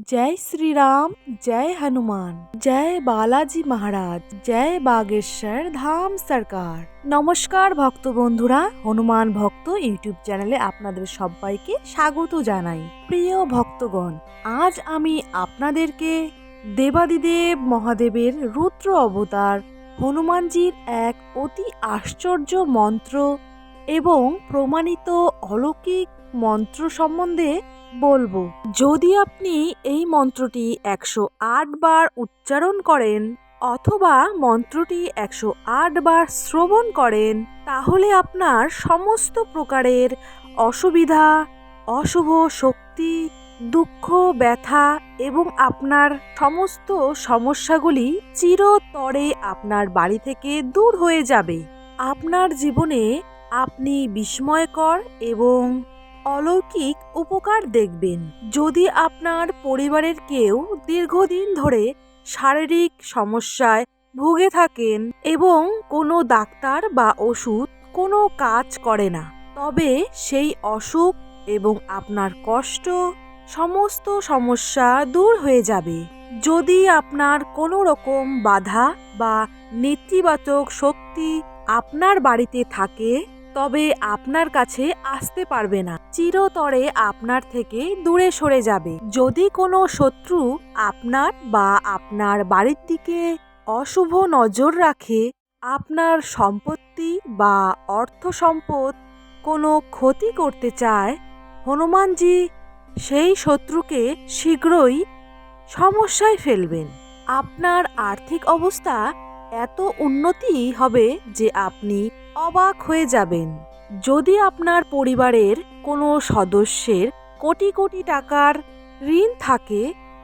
जय श्री राम, जय हनुमान, जय বালাজি মহারাজ, জয় বাগেশ্বর ধাম সরকার। নমস্কার ভক্ত বন্ধুরা, হনুমান ভক্ত ইউটিউব চ্যানেলে আপনাদের সবাইকে স্বাগত জানাই। প্রিয় ভক্তগণ, আজ আমি আপনাদেরকে দেবাদিদেব মহাদেবের রুদ্র অবতার হনুমানজির এক অতি আশ্চর্য মন্ত্র এবং প্রমাণিত অলৌকিক মন্ত্র সম্বন্ধে বলবো। যদি আপনি এই মন্ত্রটি 108 বার উচ্চারণ করেন অথবা মন্ত্রটি 108 বার শ্রবণ করেন, তাহলে আপনার সমস্ত প্রকারের অসুবিধা, অশুভ শক্তি, দুঃখ, ব্যথা এবং আপনার সমস্ত সমস্যাগুলি চিরতরে আপনার বাড়ি থেকে দূর হয়ে যাবে। আপনার জীবনে আপনি বিস্ময়কর এবং অলৌকিক উপকার দেখবেন। যদি আপনার পরিবারের কেউ দীর্ঘদিন ধরে শারীরিক সমস্যায় ভুগে থাকেন এবং কোনো ডাক্তার বা ওষুধ কোনো কাজ করে না, তবে সেই অসুখ এবং আপনার কষ্ট, সমস্ত সমস্যা দূর হয়ে যাবে। যদি আপনার কোনো রকম বাধা বা নেতিবাচক শক্তি আপনার বাড়িতে থাকে, তবে আপনার কাছে আসতে পারবে না, চিরতরে আপনার থেকে দূরে সরে যাবে। যদি কোনো শত্রু আপনার বা আপনার বাড়ির দিকে অশুভ নজর রাখে, আপনার সম্পত্তি বা অর্থ সম্পদ কোনো ক্ষতি করতে চায়, হনুমানজি সেই শত্রুকে শীঘ্রই সমস্যায় ফেলবেন। আপনার আর্থিক অবস্থা এত উন্নতি হবে যে আপনি অবাক হয়ে যাবেন। যদি আপনার পরিবারের কোনো সদস্যের কোটি কোটি টাকার ঋণ থাকে,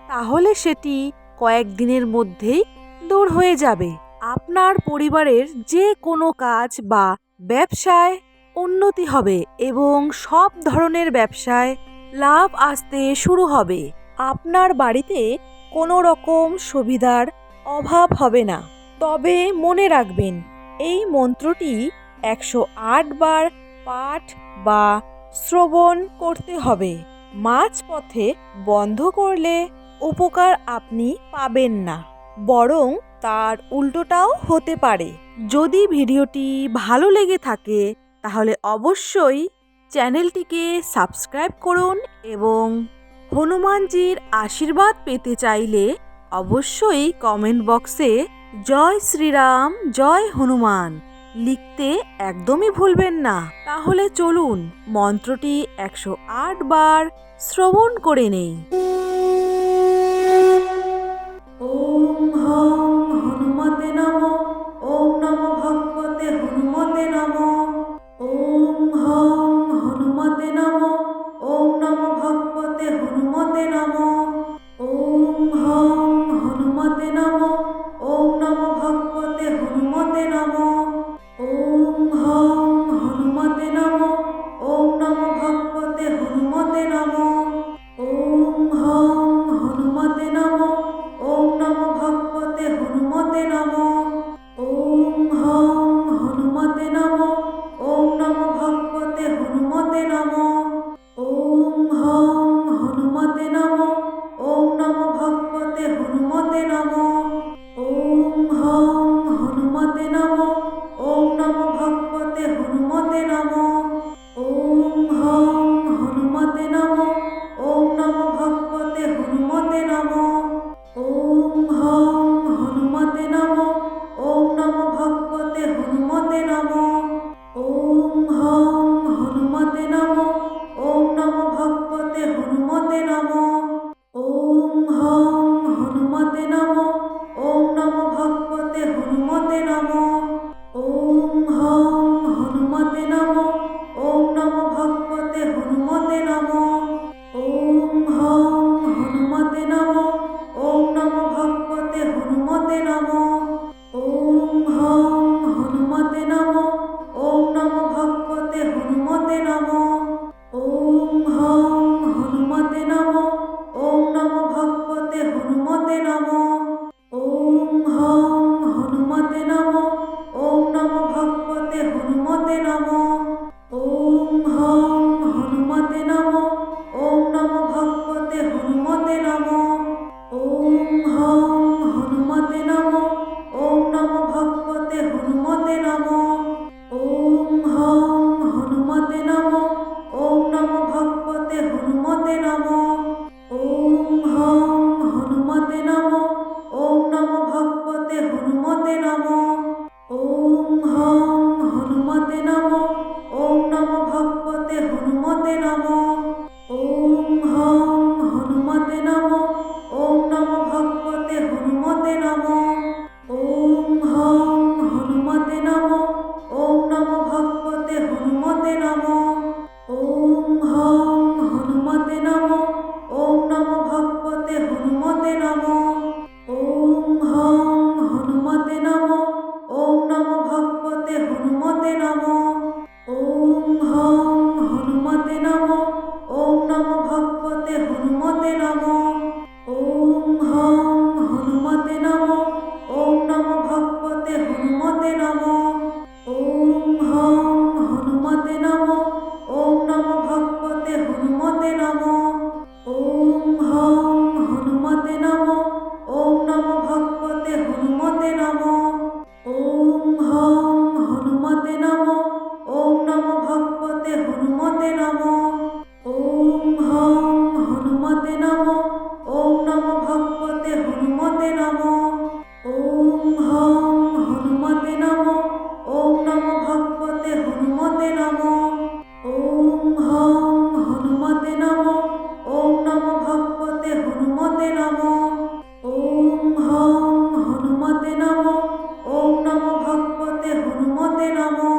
তাহলে সেটি কয়েকদিনের মধ্যেই দূর হয়ে যাবে। আপনার পরিবারের যে কোনো কাজ বা ব্যবসায় উন্নতি হবে এবং সব ধরনের ব্যবসায় লাভ আসতে শুরু হবে। আপনার বাড়িতে কোনো রকম সুবিধার অভাব হবে না। তবে মনে রাখবেন, এই মন্ত্রটি 108 বার পাঠ বা শ্রবণ করতে হবে। মাঝপথে বন্ধ করলে উপকার আপনি পাবেন না, বরং তার উল্টোটাও হতে পারে। যদি ভিডিওটি ভালো লেগে থাকে, তাহলে অবশ্যই চ্যানেলটিকে সাবস্ক্রাইব করুন এবং হনুমানজির আশীর্বাদ পেতে চাইলে অবশ্যই কমেন্ট বক্সে জয় শ্রীরাম, জয় হনুমান লিখতে একদমই ভুলবেন না। তাহলে চলুন মন্ত্রটি 108 বার শ্রবণ করে নেই। ওম হং হনুমতে নমঃ। ওম নমো ভগবতে হনুমতে নমঃ। ওম হং হনুমতে নমঃ। ওম নমো ভগবতে হনুমতে নমঃ। ওম হং হনুমতে নমঃ। ওম নমো ভগবতে হনুমতে নমঃ। ওম হং হনুমতে নমঃ। ওম নমো ভগবতে হনুমতে নমঃ। ওম হং হনুমতে নমঃ। ওম নমো ভগবতে হনুমতে নমঃ। ওম হং হনুমতে নমঃ। ওম নমো ভগবতে হনুমতে নমঃ। ওম হং হনুমতে নমঃ। ওম নমো ভগবতে হনুমতে নমঃ। ওম হং হনুমতে নমঃ। ওম নমো ভগবতে হনুমতে নমঃ। ওম হং হনুমতে নমঃ। ওম নমো ভগবতে হনুমতে নমঃ। ওম হং হনুমতে নমঃ। ওম নমো ভগবতে হনুমতে নমঃ। ওম হং হনুমতে নমঃ। ওম নমো ভগবতে হনুমতে নমঃ। ওম হং হনুমতে নমঃ। ওম নমো ভগবতে হনুমতে নমঃ। ওম হং হনুমতে নমঃ। ওম নমো ভগবতে হনুমতে নমঃ। ওম হং হনুমতে নমঃ। নমো। ওম নমো ভগবতে হনুমতে নমো। ওম হং হনুমতে নমো। ওম নমো ভগবতে হনুমতে নমো। ওম হং হনুমতে নমো। ওম নমো ভগবতে হনুমতে নমো। ওম হং হনুমতে নমো। ওম নমো ভগবতে হনুমতে নমো। ওম হং হনুমতে নমো। ওম নমো ভগবতে হনুমতে নমো। ওম হং হনুমতে নমো। ওম নমো ভগবতে হনুমতে নমো। ওম হং হনুমতে নমো। ওম নমো ভগবতে হনুমতে নমো। ওম হং হনুমতে নমো। ওম নমো ভগবতে হনুমতে নমো। ওম হং হনুমতে নমো। ওম নমো ভগবতে হনুমতে নমো। ওম হং হনুমতে নমো। ওম নমো ভগবতে হনুমতে নমো। ওম হং হনুমতে নমো। ওম নমো ভগবতে হনুমতে নমো। ওম হং হনুমতে নমো। ওম নমো ভগবতে হনুমতে নমো।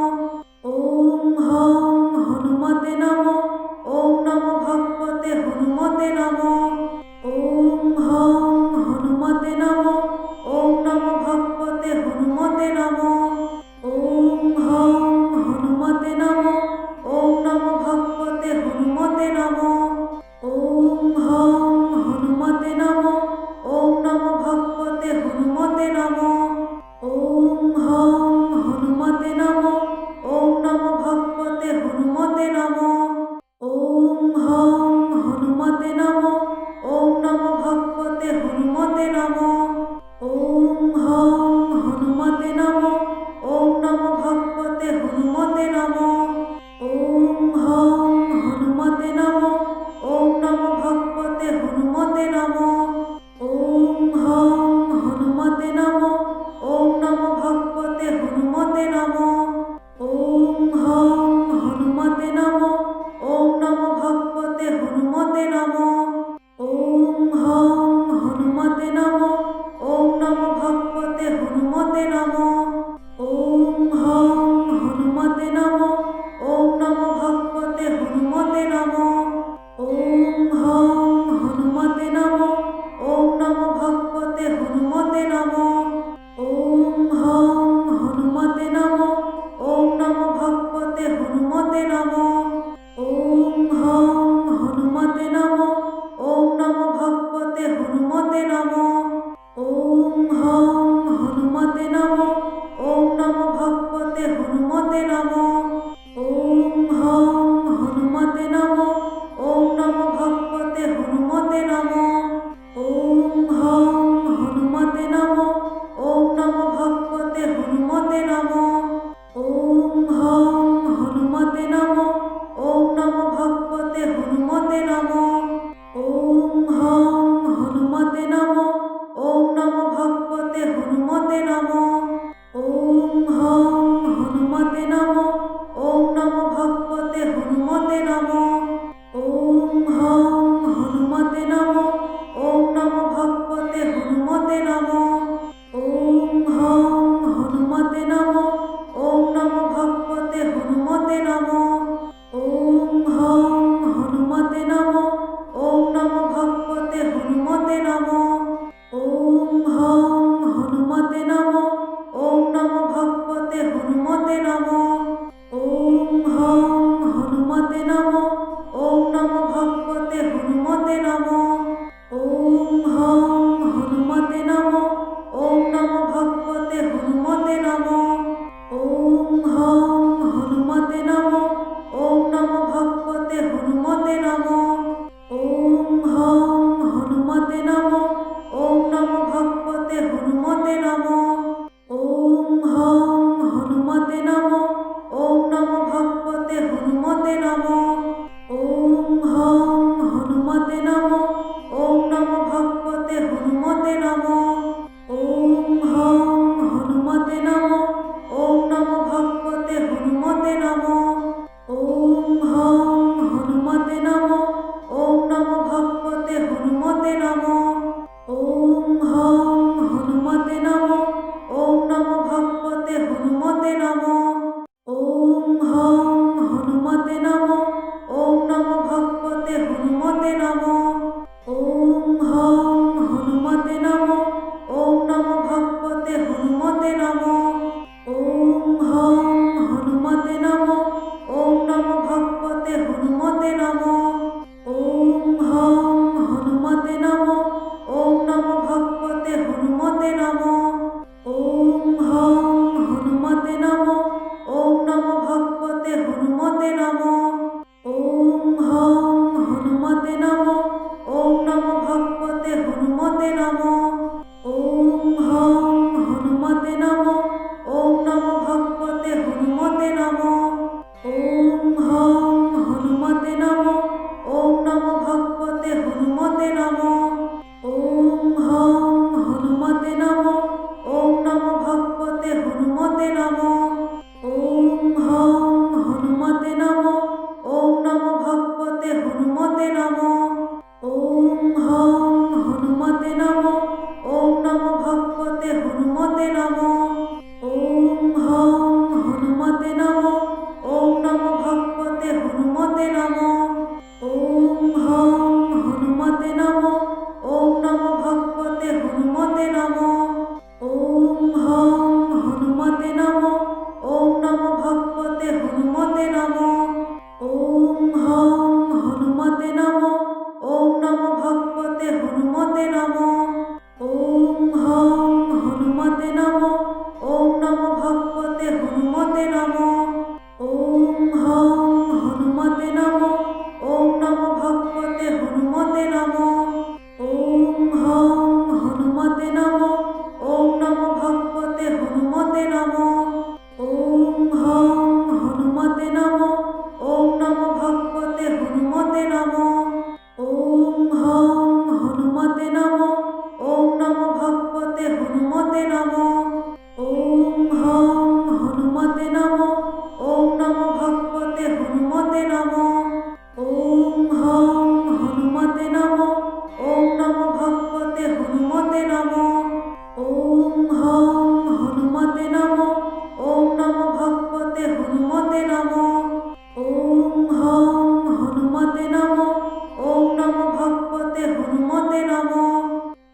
ওম হং হনুমতে নমো। ওম নমো ভগবতে হনুমতে নমো। ওম হং হনুমতে নমো। ওম নমো ভগবতে হনুমতে নমো। ওম হং হনুমতে নমো। ওম নমো ভগবতে হনুমতে নমো। ওম হং হনুমতে নমো। ওম নমো ভগবতে হনুমতে নমো। ওম হং হনুমতে নমো। ওম নমো ভগবতে হনুমতে নমো। ওম হং হনুমতে নমো। ওম নমো ভগবতে হনুমতে নমো। ওম হং হনুমতে নমো। ওম নমো ভগবতে হনুমতে নমো। ওম হং হনুমতে নমো। ওম নমো ভগবতে হনুমতে নমো। ওম হং হনুমতে নমো। ওম নমো ভগবতে হনুমতে নমো। ওম হং হনুমতে নমো। ওম নমো ভগবতে হনুমতে নমো। ওম হং হনুমতে নমো। ওম নমো ভগবতে হনুমতে নমো। ওম হং হনুমতে নমো। ওম নমো ভগবতে হনুমতে নমো। ওম হং হনুমতে নমো। ওম নমো ভগবতে হনুমতে নমো। ওম হং হনুমতে নমো। ওম নমো ভগবতে হনুমতে নমো। ওম হং হনুমতে নমো। ওম নমো ভগবতে হনুমতে নমো। ওম হং হনুমতে নমো। ওম নমো ভগবতে হনুমতে নমো। ওম হং হনুমতে নমো। ওম নমো ভগবতে হনুমতে নমো। ওম হং হনুমতে নমো। ওম নমো ভগবতে হনুমতে নমো। ওম হং হনুমতে নমো। ওম নমো ভগবতে হনুমতে নমো। ওম হং হনুমতে নমো। ওম নমো ভগবতে হনুমতে নমো। ওম হং হনুমতে নমো। ওম নমো ভগবতে হনুমতে নমো। ওম হং হনুমতে নমো। ওম নমো ভগবতে হনুমতে নমো। ওম হং হনুমতে নমো। ওম নমো ভগবতে হনুমতে নমো। ওম হং হনুমতে নমো। ওম নমো ভগবতে হনুমতে নমো। ওম হং হনুমতে নমো। ওম নমো ভগবতে হনুমতে নমো। ওম হং হনুমতে নমো। ওম নমো ভগবতে হনুমতে নমো। ওম হং হনুমতে নমো। ওম নমো ভগবতে হনুমতে নমো। ওম হং হনুমতে নমো। ওম নমো ভগবতে হনুমতে নমো। ওম হং হনুমতে নমো। ওম নমো ভগবতে হনুমতে নমো। ওম হং হনুমতে নমো। ওম নমো ভগবতে হনুমতে নমো। ওম হং হনুমতে নমো। ওম নমো ভগবতে হনুমতে নমো। ওম হং হনুমতে নমো। ওম নমো ভগবতে হনুমতে নমো। ওম হং হনুমতে নমো। ওম নমো ভগবতে হনুমতে নমো। ওম হং হনুমতে নমো। ওম নমো ভগবতে হনুমতে নমো। হনুমতে নমঃ। ওম হং হনুমতে নমঃ। ওম নমো ভগবতে হনুমতে নমঃ। ওম হং হনুমতে নমঃ। ওম নমো ভগবতে হনুমতে নমঃ। ওম হং হনুমতে নমঃ। ওম নমো ভগবতে হনুমতে নমঃ। ওম হং হনুমতে নমঃ। ওম নমো ভগবতে হনুমতে নমঃ। ওম হং হনুমতে নমঃ। ওম নমো ভগবতে হনুমতে নমঃ। ওম হং হনুমতে নমঃ। ওম নমো ভগবতে হনুমতে নমঃ। ওম হং হনুমতে নমঃ। ওম নমো ভগবতে হনুমতে নমঃ। ওম হং হনুমতে নমঃ। ওম নমো ভগবতে হনুমতে নমঃ। ওম হং হনুমতে নমঃ। ওম নমো ভগবতে হনুমতে নমঃ। ওম হং হনুমতে নমঃ। ওম নমো ভগবতে হনুমতে নমঃ। ওম হং হনুমতে নমঃ। ওম নমো ভগবতে হনুমতে নমঃ। ওম হং হনুমতে নমঃ। ওম নমো ভগবতে হনুমতে নমঃ। ওম হং হনুমতে নমঃ। ওম নমো ভগবতে হনুমতে নমঃ। ওম হং হনুমতে নমঃ। ওম নমো ভগবতে হনুমতে নমঃ। ওম হং হনুমতে নমঃ। ওম নমো ভগবতে হনুমতে নমঃ। ওম হং হনুমতে নমঃ। ওম নমো ভগবতে হনুমতে নমঃ। ওম হং হনুমতে নমঃ। ওম নমো ভগবতে হনুমতে নমঃ। ওম হং হনুমতে নমঃ। ওম নমো ভগবতে হনুমতে নমঃ।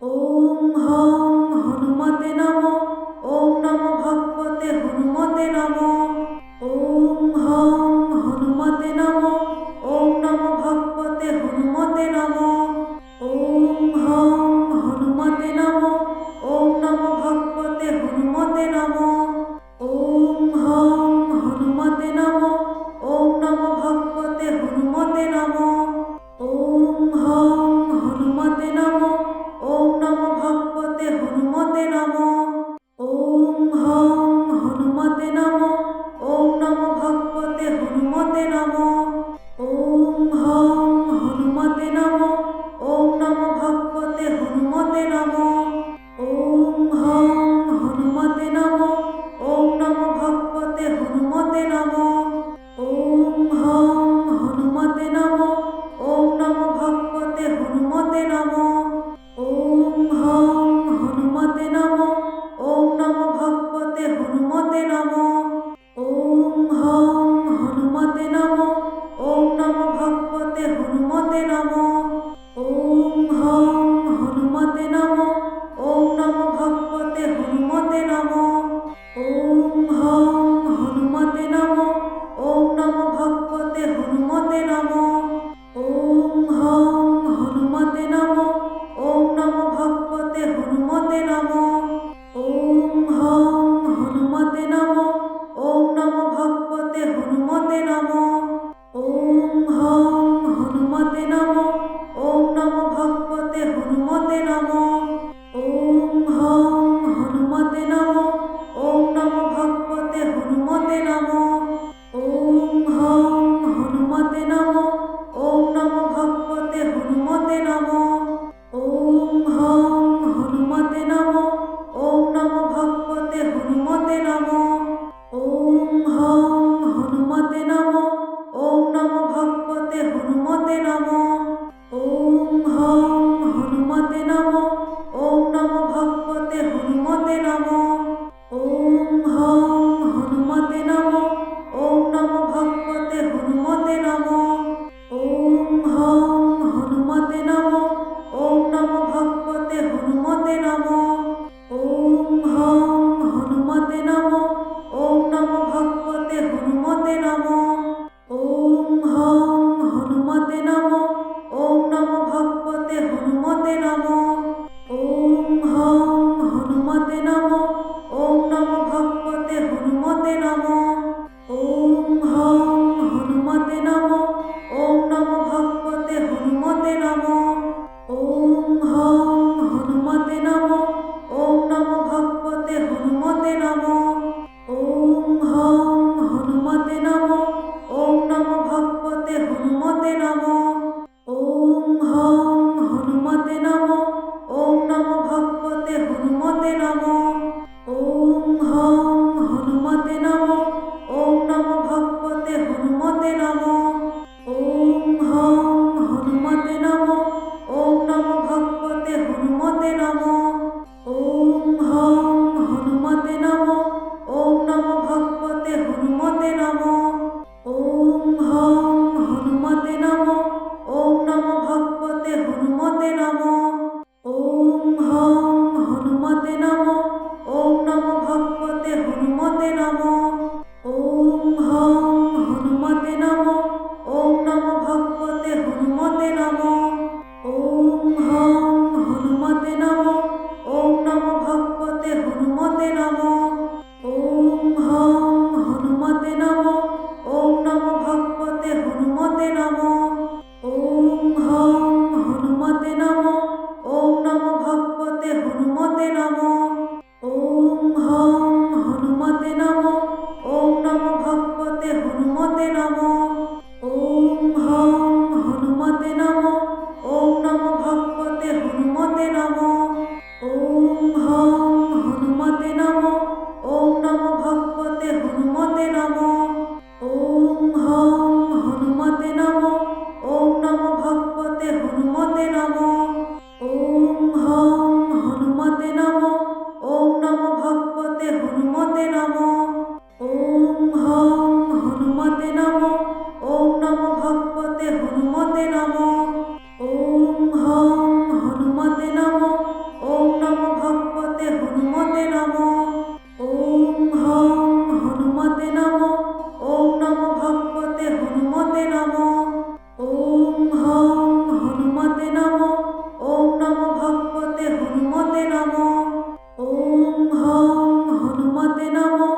ওম হং হনুমতে নমঃ। ওম নমো ভগবতে হনুমতে নমঃ। ওম হং হনুমতে নমঃ। ওম নমো ভগবতে হনুমতে নমঃ। ওম হং হনুমতে নমঃ। ওম নমো ভগবতে হনুমতে নমঃ। ওম হং হনুমতে নমঃ। ওম নমো ভগবতে হনুমতে নমঃ। ওম হং হনুমতে নমঃ। ওম নমো ভগবতে হনুমতে নমঃ। ওম হং হনুমতে নমঃ। ওম নমো ভগবতে হনুমতে নমঃ। ওম হং হনুমতে নমঃ। ওম নমো ভগবতে হনুমতে নমঃ। ওম হং হনুমতে নমঃ। ওম নমো ভগবতে হনুমতে নমঃ। ওম হং হনুমতে নমঃ। ওম নমো ভগবতে হনুমতে নমঃ। ওম হং হনুমতে নমঃ। ওম নমো ভগবতে হনুমতে নমঃ। ওম হং হনুমতে নমঃ। ওম নমো ভগবতে হনুমতে নমঃ। ওম হং হনুমতে নমঃ। ওম নমো ভগবতে হনুমতে নমঃ। ওম হং হনুমতে নমঃ। ওম নমো ভগবতে হনুমতে নমঃ। ওম হং হনুমতে নমঃ। ওম নমো ভগবতে হনুমতে নমঃ। ওম হং হনুমতে নমঃ। ওম নমো ভগবতে হনুমতে নমঃ। ওম হং হনুমতে নমঃ। ওম নমো ভগবতে হনুমতে নমঃ। ওম হং হনুমতে নমঃ। ওম নমো ভগবতে হনুমতে নমঃ। ওম হং হনুমতে নমঃ। ওম নমো ভগবতে হনুমতে নমঃ। ওম হং হনুমতে নমঃ। ওম নমো ভগবতে হনুমতে নমঃ। ওম হং হনুমতে নমঃ। ওম নমো ভগবতে হনুমতে নমঃ। ওম হং হনুমতে নমঃ। ওম নমো ভগবতে হনুমতে নমঃ। ওম হং হনুমতে নমঃ। ওম নমো ভগবতে হনুমতে নমঃ। ওম হং হনুমতে নমঃ। ওম নমো ভগবতে হনুমতে নমঃ। ওম হং হনুমতে নমঃ। ওম নমো ভগবতে হনুমতে নমঃ। ওম হং হনুমতে নমঃ। ওম নমো ভগবতে হনুমতে নমঃ। হনুমতে নমো। ওম হং হনুমতে নমো। ওম নমো ভগবতে হনুমতে নমো। ওম হং হনুমতে নমো। ওম নমো ভগবতে হনুমতে নমো। ওম হং হনুমতে নমো। ওম নমো ভগবতে হনুমতে নমো। ওম হং হনুমতে নমো। ওম নমো ভগবতে হনুমতে নমো। ওম হং হনুমতে নমো। ওম নমো ভগবতে হনুমতে নমো। ওম হং হনুমতে নমো। ওম নমো ভগবতে হনুমতে নমো। ওম হং হনুমতে নমো। ওম নমো ভগবতে হনুমতে নমো। ওম হং হনুমতে নমো। ওম নমো ভগবতে হনুমতে নমো। ওম হং হনুমতে নমো। ওম নমো ভগবতে হনুমতে নমো। ওম হং হনুমতে নমো। ওম নমো ভগবতে হনুমতে নমো। ওম হং হনুমতে নমো। ওম নমো ভগবতে হনুমতে নমো। ওম হং হনুমতে নমো। ওম নমো ভগবতে হনুমতে নমো। ওম হং হনুমতে নমো। ওম নমো ভগবতে হনুমতে নমো। ওম হং হনুমতে নমো। ওম নমো ভগবতে হনুমতে নমো। ওম হং হনুমতে নমো। ওম নমো ভগবতে হনুমতে নমো। ওম হং হনুমতে নমো। ওম নমো ভগবতে হনুমতে নমো। ওম হং হনুমতে নমো।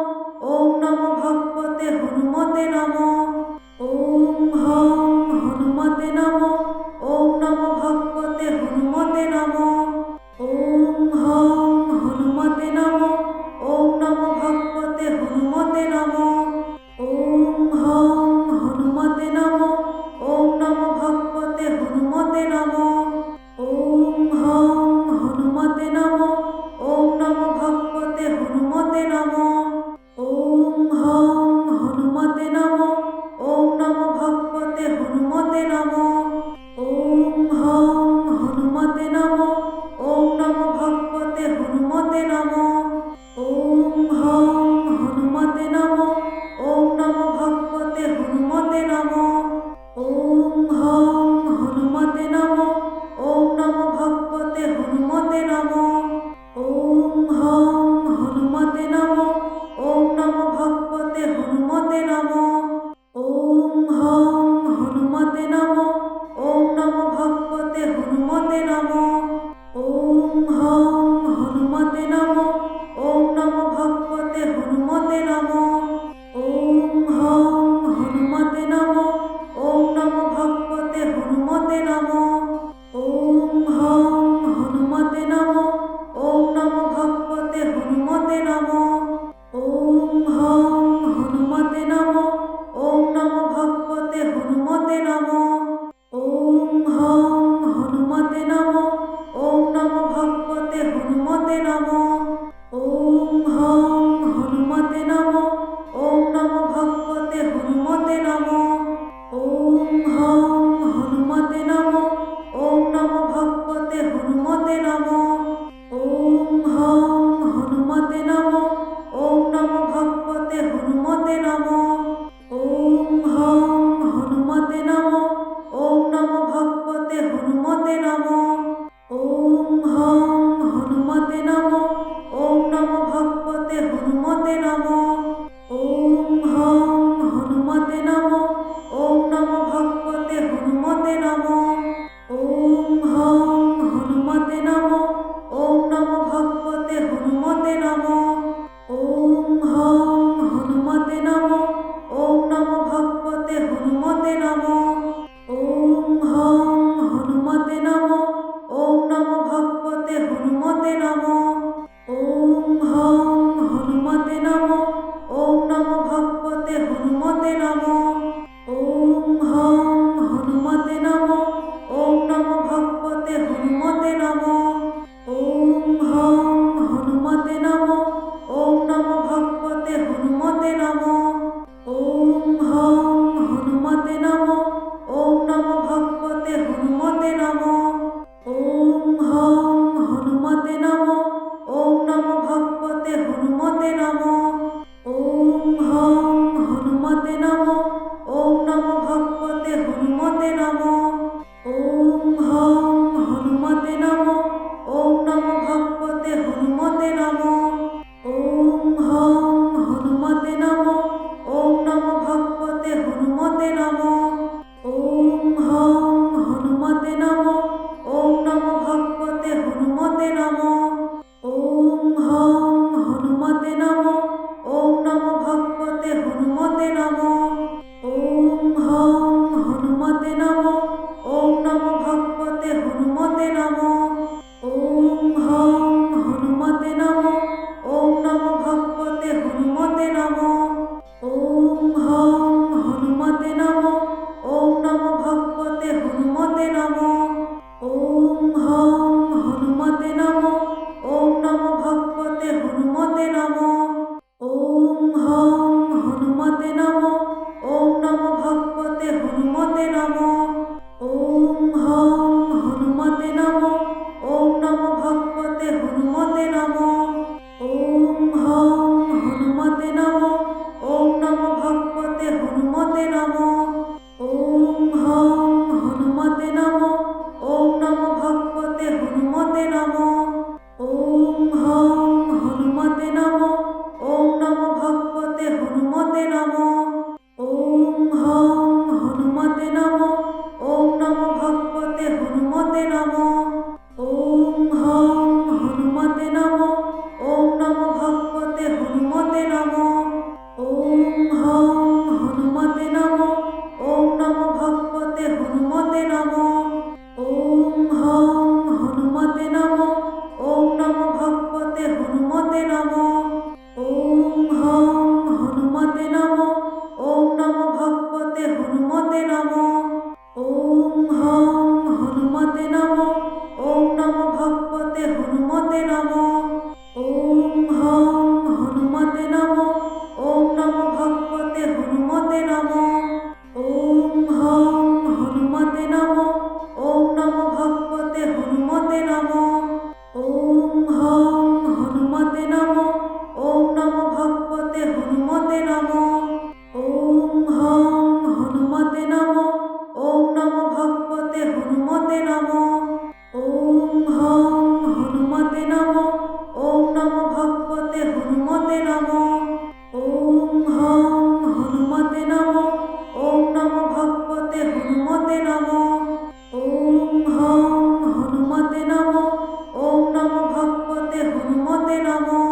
ওম নমো ভগবতে হনুমতে নমো। ওম হং হনুমতে নমো। ওম নমো ভগবতে হনুমতে নমো। ওম হং হনুমতে নমো। ওম নমো ভগবতে হনুমতে নমো। ওম হং হনুমতে নমো। ওম নমো ভগবতে হনুমতে নমো। ওম হং হনুমতে নমো। ওম নমো ভগবতে হনুমতে নমো। ওম হং হনুমতে নমো। ওম নমো ভগবতে হনুমতে নমো। ওম হং হনুমতে নমো। ওম নমো ভগবতে হনুমতে নমো। ওম হং হনুমতে নমো। ওম নমো ভগবতে হনুমতে নমো। ওম হং হনুমতে নমো। ওম নমো ভগবতে হনুমতে নমো। ওম হং হনুমতে নমো। ওম নমো ভগবতে হনুমতে নমো। ওম হং হনুমতে নমো। ওম নমো ভগবতে হনুমতে নমো। ওম হং হনুমতে নমো। ওম নমো ভগবতে হনুমতে নমো। ওম হং হনুমতে নমো। ওম নমো ভগবতে হনুমতে নমো। ওম হং হনুমতে নমো। ওম নমো ভগবতে হনুমতে নমো। ওম হং হনুমতে নমো। ওম নমো ভগবতে হনুমতে নমো। ওম হং হনুমতে নমো। ওম নমো ভগবতে হনুমতে নমো। ওম হং হনুমতে নমো। ওম নমো ভগবতে হনুমতে নমো। ওম হং হনুমতে নমো। ওম নমো ভগবতে হনুমতে নমো। ওম হং হনুমতে নমো। ওম নমো ভগবতে হনুমতে নমো। ওম হং হনুমতে নমো। ওম নমো ভগবতে হনুমতে নমো। ওম হং হনুমতে নমো। ওম নমো ভগবতে হনুমতে নমো। ওম হং হনুমতে নমো। ওম নমো ভগবতে হনুমতে নমো। ওম হং হনুমতে নমো। ওম নমো ভগবতে হনুমতে নমো। ওম হং হনুমতে নমো। ওম নমো ভগবতে হনুমতে নমো। ওম হং হনুমতে নমো। ওম নমো ভগবতে হনুমতে নমো। ওম হং হনুমতে নমো। ওম নমো ভগবতে হনুমতে নমো। ওম হং হনুমতে নমো। ওম নমো ভগবতে হনুমতে নমো। ওম হং হনুমতে নমো। ওম নমো ভগবতে হনুমতে নমো। ওম হং হনুমতে নমো। ওম নমো ভগবতে হনুমতে নমো। ওম হং হনুমতে নমঃ। ওম হং হনুমতে নমঃ। ওম নমো ভগবতে হনুমতে নমঃ। ওম হং হনুমতে নমঃ। ওম নমো ভগবতে হনুমতে নমঃ। ওম হং হনুমতে নমঃ। ওম নমো ভগবতে হনুমতে নমঃ। ওম হং হনুমতে নমঃ। ওম নমো ভগবতে হনুমতে নমঃ। ওম হং হনুমতে নমঃ। ওম নমো ভগবতে হনুমতে নমঃ। ওম হং হনুমতে নমঃ। ওম নমো ভগবতে হনুমতে নমঃ। ওম হং হনুমতে নমঃ। ওম নমো ভগবতে হনুমতে নমঃ। ওম হং হনুমতে নমঃ। ওম নমো ভগবতে হনুমতে নমঃ। ওম হং হনুমতে নমঃ। ওম নমো ভগবতে হনুমতে নমঃ। ওম হং হনুমতে নমঃ। ওম নমো ভগবতে হনুমতে নমঃ। ওম হং হনুমতে নমঃ। ওম নমো ভগবতে হনুমতে নমঃ। ওম হং হনুমতে নমঃ। ওম নমো ভগবতে হনুমতে নমঃ। ওম হং হনুমতে নমঃ। ওম নমো ভগবতে হনুমতে নমঃ। ওম হং হনুমতে নমঃ। ওম নমো ভগবতে হনুমতে নমঃ। ওম হং হনুমতে নমঃ। ওম নমো ভগবতে হনুমতে নমঃ। ওম হং হনুমতে নমঃ। ওম নমো ভগবতে হনুমতে নমঃ। ওম হং হনুমতে নমঃ। ওম নমো ভগবতে হনুমতে নমঃ। ওম হং হনুমতে নমঃ। ওম নমো ভগবতে হনুমতে নমঃ। ওম হং হনুমতে নমঃ। ওম নমো ভগবতে হনুমতে নমঃ। ওম হং হনুমতে নমঃ। ওম নমো ভগবতে হনুমতে নমঃ। ওম হং হনুমতে নমঃ। ওম নমো ভগবতে হনুমতে নমঃ। ওম হং হনুমতে নমঃ। ওম নমো ভগবতে হনুমতে নমঃ। ওম হং হনুমতে নমঃ। ওম নমো ভগবতে হনুমতে নমঃ।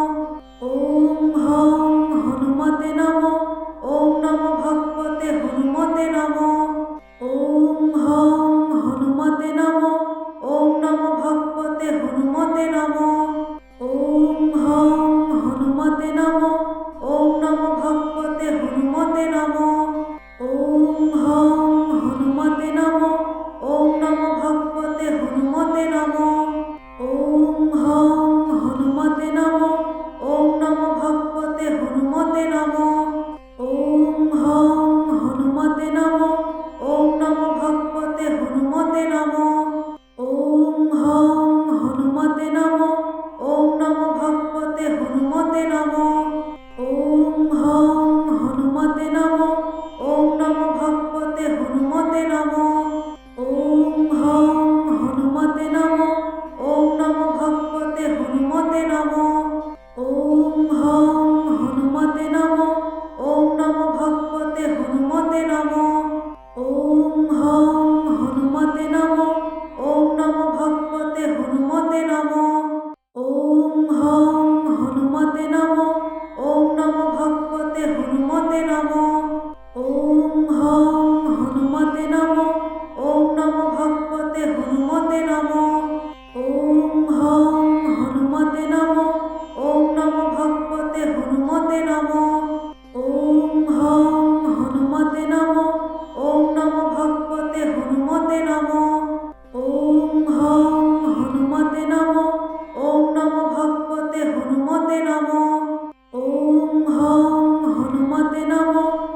ওম হং হনুমতে নমঃ। ওম নমো ভগবতে হনুমতে নমঃ। ওম হং হনুমতে নমঃ। ওম নমো ভগবতে হনুমতে নমঃ। ওম হং হনুমতে নমঃ। ওম নমো ভগবতে হনুমতে নমঃ। ওম হং হনুমতে নমঃ। ওম নমো ভগবতে হনুমতে নমঃ। ওম হং হনুমতে নমঃ। ওম নমো ভগবতে হনুমতে নমঃ। ওম হং হনুমতে নমঃ। ওম নমো ভগবতে হনুমতে নমঃ। ওম হং হনুমতে নমঃ। ওম নমো ভগবতে হনুমতে নমঃ। ওম হং হনুমতে নমঃ। ওম নমো ভগবতে হনুমতে নমঃ। ওম হং হনুমতে নমঃ। ওম নমো ভগবতে হনুমতে নমঃ। ওম হং হনুমতে নমঃ। ওম নমো ভগবতে হনুমতে নমঃ। ওম হং হনুমতে নমঃ। ওম নমো ভগবতে হনুমতে নমঃ। ওম হং হনুমতে নমঃ। ওম নমো ভগবতে হনুমতে নমঃ। ওম হং হনুমতে নমঃ। ওম নমো ভগবতে হনুমতে নমঃ। ওম হং হনুমতে নমঃ। ওম নমো ভগবতে হনুমতে নমঃ। ওম হং হনুমতে নমঃ। ওম নমো ভগবতে হনুমতে নমঃ। ওম হং হনুমতে নমঃ। ওম নমো ভগবতে হনুমতে নমঃ। ওম হং হনুমতে নমঃ।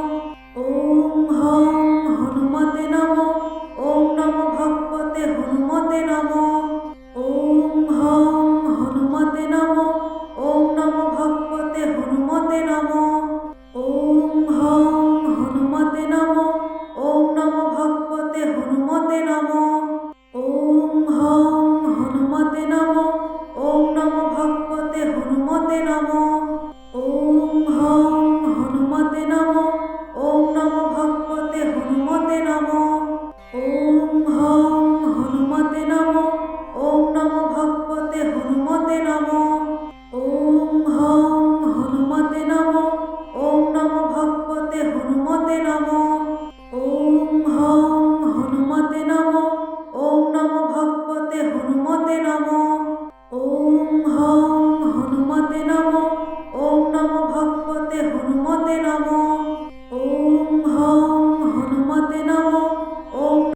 ওম হং হনুমতে নমঃ। ওম নমো ভগবতে হনুমতে নমঃ।